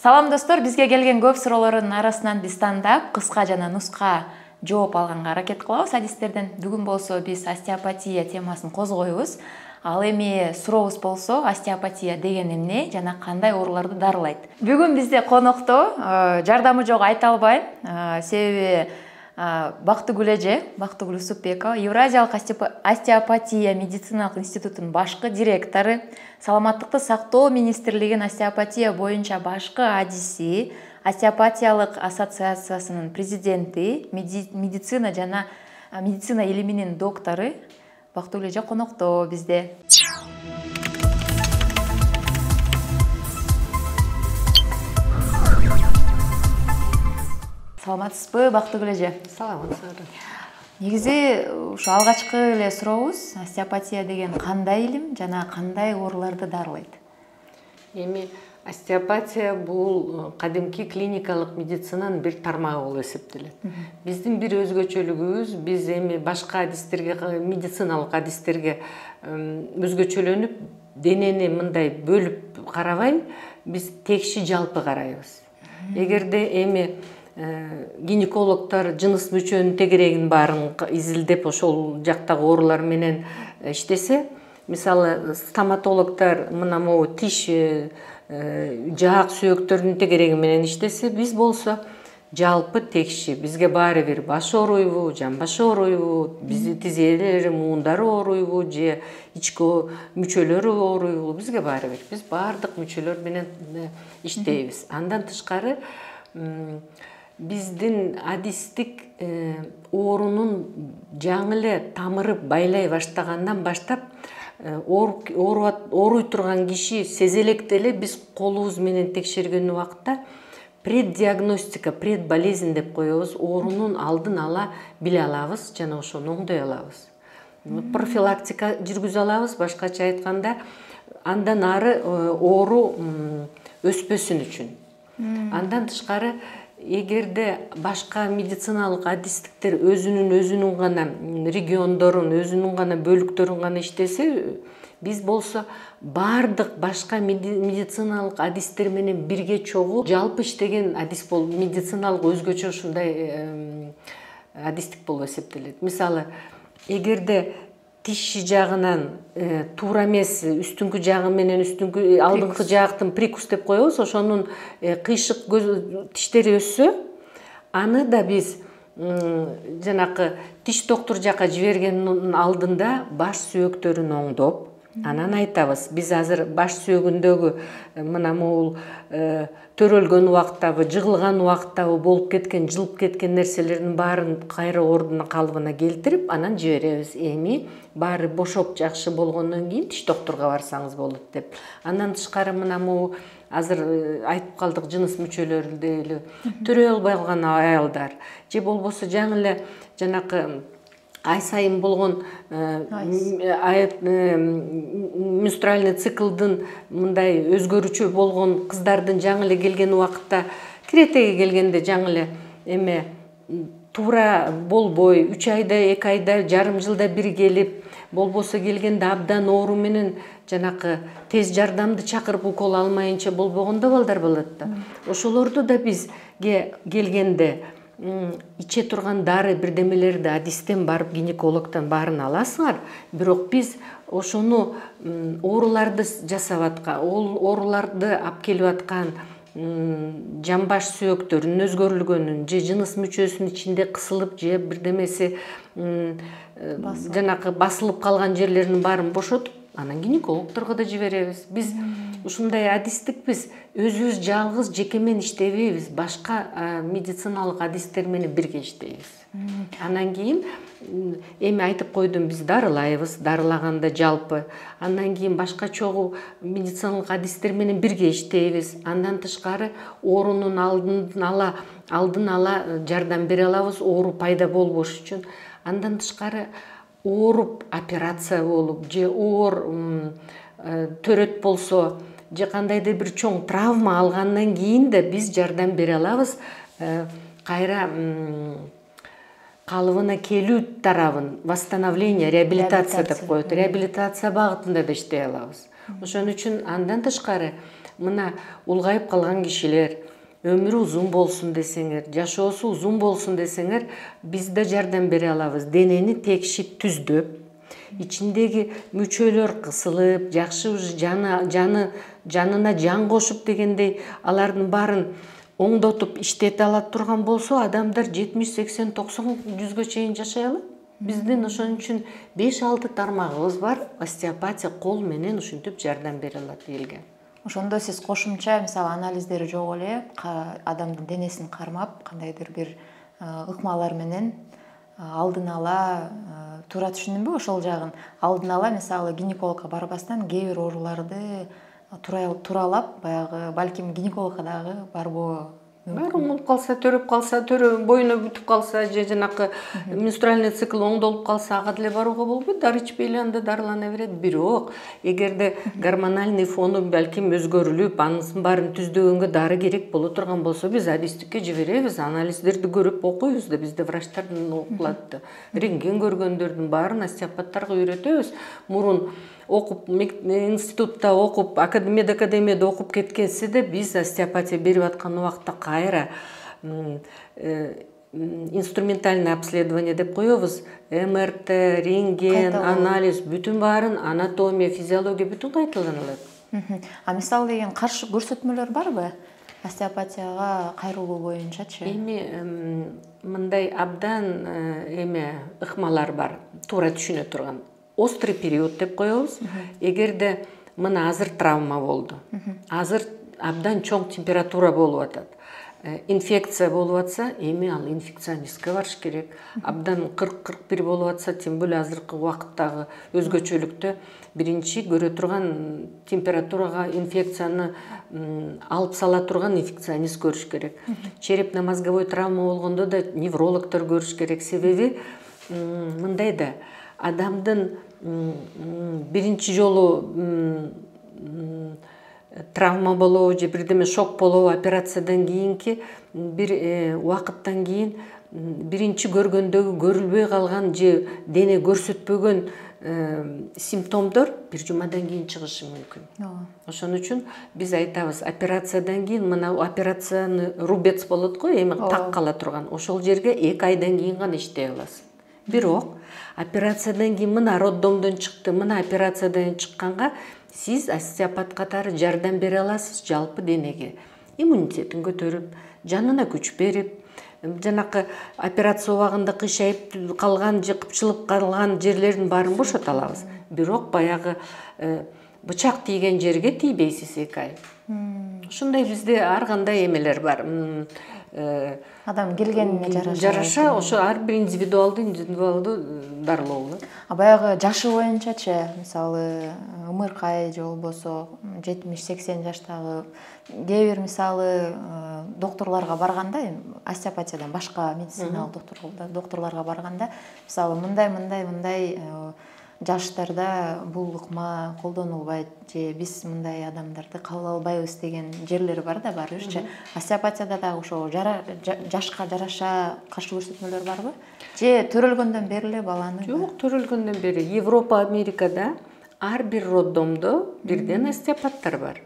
Салам достор, бизге келген көп суроолордун арасынан биз тандап, кыска жана нуска жооп алганга аракет кылабыз адистерден. Бүгүн болсо биз остеопатия темасын козгойбуз. Ал эми сурообуз болсо, остеопатия деген эмне жана кандай ооруларды дарылайт? Бүгүн бизде конокто, жардамы жок айта албайм, себеби Бактыгүл эже, Бактыгүл Усупбекова, Евразиялык остеопатия медициналык институтунун башкы директору, Саламаттыкты сактоо министрлигинин остеопатия боюнча башкы адиси, остеопатиялык ассоциациясынын президенти, медицина илиминин доктору Бактыгүл эже конокто бизде. Саламатсызбы, Бактыгүл эже? Саламатсызбы. Негизи ушу алгачкы эле сурообуз, остеопатия деген кандай илим жана кандай ооруларды дарылайт? Эми остеопатия бул кадимки клиникалык медицинанын бир тармагы болуп эсептелет. Биздин бир өзгөчөлүгүбүз, биз эми башка адистерге, медициналык адистерге өзгөчөлөнүп, денени мындай бөлүп карабай, биз текши жалпы карайбыз. Эгерде эми гинекологдор жыныс мүчөнүн тегерегин баарын изилдеп ошол жактагы оорулар менен иштесе, мисалы стоматологдор мына могу тиш, жаак сүйөктөрдүн тегереги менен иштесе, биз болсо жалпы текши, бизге баары бир баш ооруйбу, жамбаш ооруйбу, биздин тизелери, муундары ооруйбу же ички мүчөлөрү ооруйбу, бизге баары бир. Биз баардык мүчөлөр менен иштейбиз. Андан тышкары биздин адистик оорунун жаңы эле тамыры байлай баштагандан баштап ооруй турган киши сезе электе эле биз колубуз менен текшерген убакта преддиагностика, предболезнь деп коебуз, оорунун алдын ала биле алабыз жана ошону оңдой алабыз. Профилактика жүргүзө алабыз, башкача айтканда, андан ары оору өспөсүн үчүн. Андан тышкары, эгерде башка медициналык адистиктер өзүнүн гана региондорун, өзүнүн гана бөлүктөрүн гана иштесе, биз болсо баардык башка медициналык адистер менен бирге чогуу жалпы иштеген адис болуп, медициналык өзгөчө ушундай адистик болуп эсептелет. Мисалы, эгерде тиш жагынан туура эмес, үстүңкү жагы менен алдыңкы жаактын прикус деп коебуз, ошонун кыйшык тиштери өссө, аны да биз жанакы тиш доктор жака жибергендин алдында баш сүйөктөрүн оңдоп, анан айтабыз, биз азыр баш сүйөгүндөгү мына могул төрөлгөн убактабы, жыгылган убактабы болуп кеткен, жылып кеткен нерселердин баарын кайра ордуна калыбына келтирип, анан жиберебиз. Эми баары бошоп жакшы болгондон кийин тиш докторго барсаңыз болот деп. Андан тышкары мына могу азыр айтып калдык, жыныс мүчөлөрү дейли, төрөй албай калган аялдар, же болбосо жаңы эле жанакы ай сайын болгон менструальный циклдын мындай өзгөрүүчү болгон кыздардын жаңы эле келген убакытта, киретеге келгенде жаңы эле эме туура болбой, 3 айда, 2 айда, жарым жылда бир келип, болбосо келгенде абдан оору менен жанакы тез жардамды чакырып укол алмайынча болбогондо балдар болот да. Ошолорду да бизге келгенде иче турган дары бирдемелерди адистен барып, гинекологдон баарын аласыңар, бирок биз ошону ооруларды жасап аткан, ооруларды алып келип аткан жамбаш сүйөктөрүнүн өзгөрүлгөнүн, же жыныс мүчөсүнүн ичинде кысылып, же бирдемеси жанакы басылып калган жерлеринин баарын бошотуп, анан гинекологдорго да жиберебиз. Биз ушундай адистикпиз, өзүбүз жалгыз жекемен иштебейбиз, башка медициналык адистер менен бирге иштейбиз. Анан кийин эми айтып койдум, биз дарылайбыз, дарылаганда жалпы. Андан кийин башка чогуу медициналык адистер менен бирге иштейбиз. Андан тышкары оорунун алдын ала жардам бере алабыз, оору пайда болбош үчүн. Андан тышкары ооруп операция болуп, же оор төрөт болсо, же кандайдыр бир чоң травма алгандан кийин да биз жардам бере алабыз. Кайра калыбына келүү тарабын, восстановление, реабилитация деп коет. Реабилитация багытында да иштей алабыз. Ошон үчүн андан тышкары мына улгайып калган кишилер өмүрү узун болсун десеңер, жашоосу узун болсун десеңер, биз да жардам бере алабыз. Денени текшип түздөп, ичиндеги мүчөлөр кысылып, жакшы жанына жан кошуп дегендей алардын баарын оңдотуп иштете ала турган болсо, адамдар 70, 80, 90, 100гө чейин жашай алат. Биздин ошон үчүн 5-6 тармагыбыз бар. Остеопатия кол менен ушинтип жардам бере алат элге. Ошондо сиз кошумча мисалы анализдери жок эле адамдын денесин кармап, кандайдыр бир ыкмалар менен алдын ала туура түшүндүмбү ошол жагын? Алдын ала мисалы гинекологко барбастан кээ бир ооруларды туралап, баягы балким гинекологко дагы барбоо Баары оңолуп калса, төрөп калса, боюна бүтүп калса, же жанакы менструальный цикл оңдолуп калса, ага деле барууга болбойт. Дары ичпейли анда дарылана берет. Бирок, эгерде гормональный фону балким өзгөрүлүп, анын баарын түздөгөнгө дары керек боло турган болсо, биз адистикке жиберебиз, анализдерди көрүп окуйбуз да, бизде врачтардан окулат да. Рентген көргөндөрдүн баарын остеопаттарга үйрөтөбүз. Мурун окуп, институтта окуп, академияда окуп кеткенсе де, биз остеопатия берип аткан убакта кайра инструментальный обследование деп коебуз. МРТ, рентген, анализ, бүтүн баарын, анатомия, физиология бүтүн кайталанат. А мисалы деген каршы көрсөтмөлөр барбы? Остеопатияга кайрылуу боюнчачы? Эми мындай абдан ыкмалар бар, туура түшүнө турган. Острый период деп коебуз. Эгерде мына азыр травма болду, азыр абдан чоң температура болуп атат, инфекция болуп атса, эми ал инфекционистке барыш керек. Абдан 40-41 болуп атса, тем более азыркы убакыттагы өзгөчөлүктө биринчи көрө турган температурага инфекцияны алып сала турган инфекционист көрүш керек. Черепно-мозговой травма болгондо да неврологдор көрүш керек. Себеби мындай да, адамдын биринчи жолу травма болобу же бирдеме шок болобу, операциядан кийинки бир убакыттан кийин биринчи көргөндөгү көрүлбөй калган же дене көрсөтпөгөн симптомдор бир жумадан кийин чыгышы мүмкүн. Ошон үчүн биз айтабыз, операциядан кийин мына операцияны рубец болот го, эми так кала турган, ошол жерге 2 айдан кийин гана иштей аласыз. Бирок операциядан кийин мына роддомдон чыкты, мына операциядан чыкканга сиз остеопат катары жардам бере аласыз жалпы денеге. Иммунитетин көтөрүп, жанына күч берип, жанакы операция убагында кыйшайып калган же кыпчылып калган жерлердин баарын бошото алабыз. Бирок баягы бычак тийген жерге тийбейсиз 2 ай. Ушундай бизде ар кандай эмелер бар. Адам келгенине жараша, ошо ар бир индивидуалдуу дарылоо. А баягы жашы боюнчачы, мисалы ымыркай же болбосо 70-80 жаштагы кээ бир мисалы докторлорго барганда, остеопатиядан башка медициналык докторлорго барганда, мисалы мындай жаштарда бул ыкма колдонулбайт же биз мындай адамдарды кабыл албайбыз деген жерлер бар да, барыбызчы. Остеопатияда дагы ошо жашка жараша каршы көрсөтмөлөр барбы? Же төрөлгөндөн бери эле баланы? Жок, төрөлгөндөн бери. Европа, Америкада ар бир роддомдо бирден остеопаттар бар.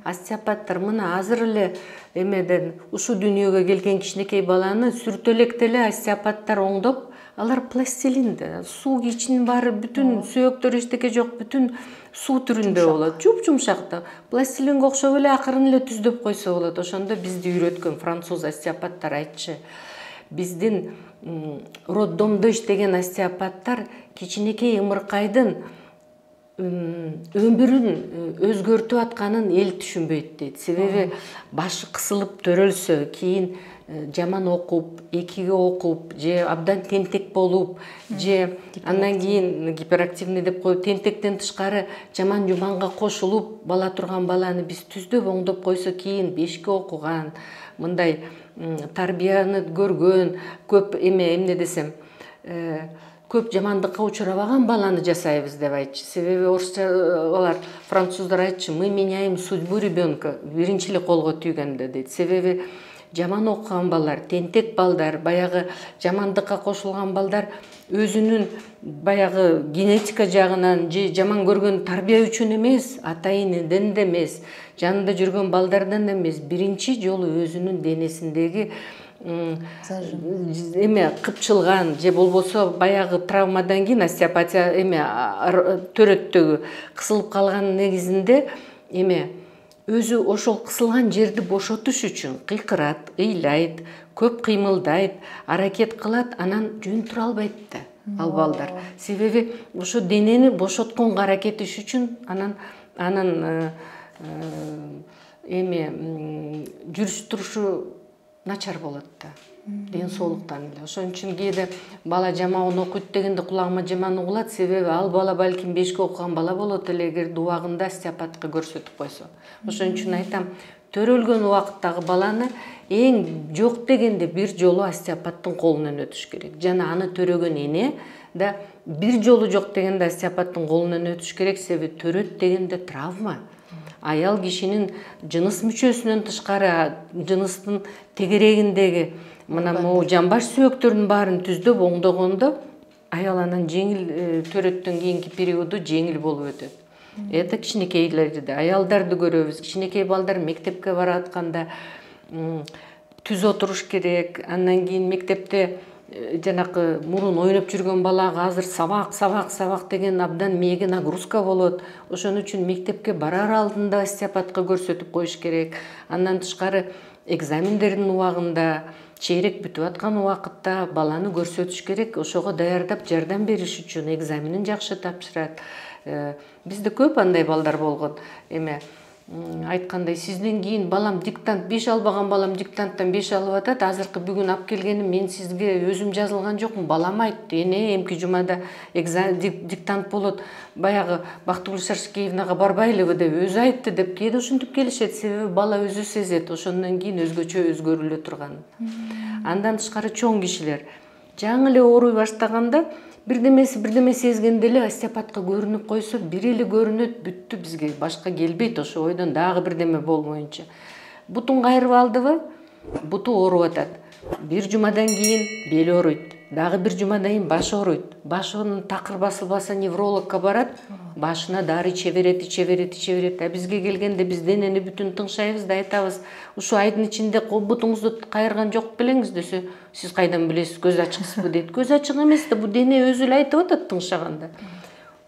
Остеопаттар мына азыр эле эмеден ушу дүйнөгө келген кичинекей баланы сүртөлөктө эле остеопаттар оңдоп, алар пластилин да, суу ичинин баары бүтүн сөөктөр эчтеке жок, бүтүн суу түрүндө болот. Жумшак да. Пластилинге окшоп эле акырын эле түздөп койсо болот. Ошондо бизди үйрөткөн француз остеопаттар айтчы. Биздин роддомдо иштеген остеопаттар кичинекей ымыркайдын өмүрүн өзгөртүп атканын эл түшүнбөйт дейт. Себеби башы кысылып төрөлсө, кийин жаман окуп, 2ге окуп, же абдан тентек болуп, же андан кийин гиперактивный деп коюп, тентектен тышкары жаман-жуманга кошулуп бала турган баланы биз түздөп оңдоп койсо, кийин 5ке окуган, мындай тарбияны көргөн, көп эмне десем, көп жамандыкка учурабаган баланы жасайбыз деп айтчы. Себеби орусча алар француздар айтчы, мы меняем судьбу ребенка, биринчи эле колго түйгөндө дейт. Себеби жаман окуган балдар, тентек балдар, баягы жамандыкка кошулган балдар өзүнүн баягы генетика жагынан же жаман көргөн тарбия үчүн эмес, ата энеден да эмес, жанында жүргөн балдардан эмес, биринчи жолу өзүнүн денесиндеги эме кыпчылган же болбосо баягы травмадан кийин остеопатия эме төрөттөгү кысылып калган негизинде эме өзү ошол кысылган жерди бошотуш үчүн кыйкырат, ыйлайт, көп кыймылдайт, аракет кылат, анан жөн тура албайт да ал балдар. Себеби ошо денени бошотконго аракет этиш үчүн анын эме жүрүш турушу начар болот да. Ден соолуктан эле. Ошон үчүн кээде бала жаман окуйт дегенде кулагыма жаман угулат, себеби ал бала балким 5-ке окуган бала болот эле эгер убагында остеопатка көрсөтүп койсо. Ошон үчүн айтам, төрөлгөн убакыттагы баланы эң жок дегенде бир жолу остеопаттын колунан өтүш керек. Жана аны төрөгөн эне да бир жолу жок дегенде остеопаттын колунан өтүш керек, себеби төрөт дегенде травма. Аял кишинин жыныс мүчөсүнөн тышкары, жыныстын тегерегиндеги мына могу жамбаш сөөктөрүнүн баарын түздөп оңдогондо аял анан жеңил төрөттөн кийинки периоду жеңил болуп өтөт. Это кичинекейлерди, аялдарды көрөбүз. Кичинекей балдар мектепке баратканда түз отуруш керек. Андан кийин мектепте жанакы мурун ойноп жүргөн балага азыр сабак деген абдан мээге нагрузка болот. Ошон үчүн мектепке барар алдында остеопатка көрсөтүп коюш керек. Андан тышкары экзамендердин убагында, чейрек бүтүп аткан убакытта баланы көрсөтүш керек. Ошого даярдап жардам бериш үчүн экзаменин жакшы тапшырат. Бизде көп андай балдар болгон. Эме айткандай, сизден кийин балам диктант 5 албаган балам диктанттан 5 алып атат. Азыркы бүгүн алып келгеним мен сизге өзүм жазылган жокмун. Балам айтты, эне эмки жумада диктант болот. Баягы Бактыгүл Шаршыкеевнага барбайлыбы деп өзү айтты деп кээде ушинтип келишет. Себеби бала өзү сезет, ошондон кийин өзгөчө өзгөрүлө турганын. Андан тышкары чоң кишилер жаңы эле ооруй баштаганда бирдеме сезгенде эле остеопатка көрүнүп койсо, бир эле көрүнөт, бүттү, бизге башка келбейт ошо ойдон дагы бирдеме болмоюнча. Бутун кайрып алдыбы, буту ооруп атат. Бир жумадан кийин бели ооруйт, дагы бир жумадан кийин баш ооруйт. Башынын такыр басылбаса неврологко барат, башына дары иче берет. А бизге келгенде биз денени бүтүн тыңшайбыз да айтабыз, ушу айдын ичинде бутуңузду кайырган жок белеңиз десе, сиз кайдан билесиз, көз ачыксызбы дейт. Көз ачык эмес да, бу дене өзү эле айтып атат тыңшаганда.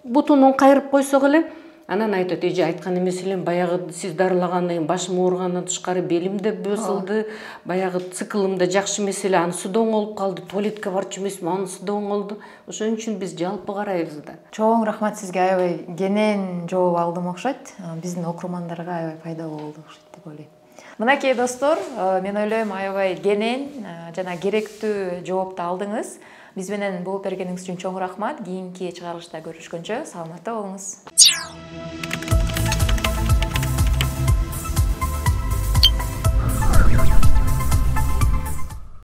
Бутунун кайрып койсок эле, анан айтат, эже айткан эмес элем, баягы сиз дарылагандан кийин башым ооругандан тышкары белим да бузулду, баягы циклым да жакшы эмес эле, анысы да оңолуп калды, туалетке барчу эмесмин, анысы да оңолду. Ошон үчүн биз жалпы карайбыз да. Чоң рахмат сизге, аябай кенен жооп алдым окшойт. Биздин окурмандарга аябай пайдалуу болду окшойт деп ойлойм. Мынакей достор, мен ойлойм аябай кенен жана керектүү жоопту алдыңыз. Биз менен болуп бергениңиз үчүн чоң рахмат. Кийинки чыгарылышта көрүшкөнчө саламатта болуңуз.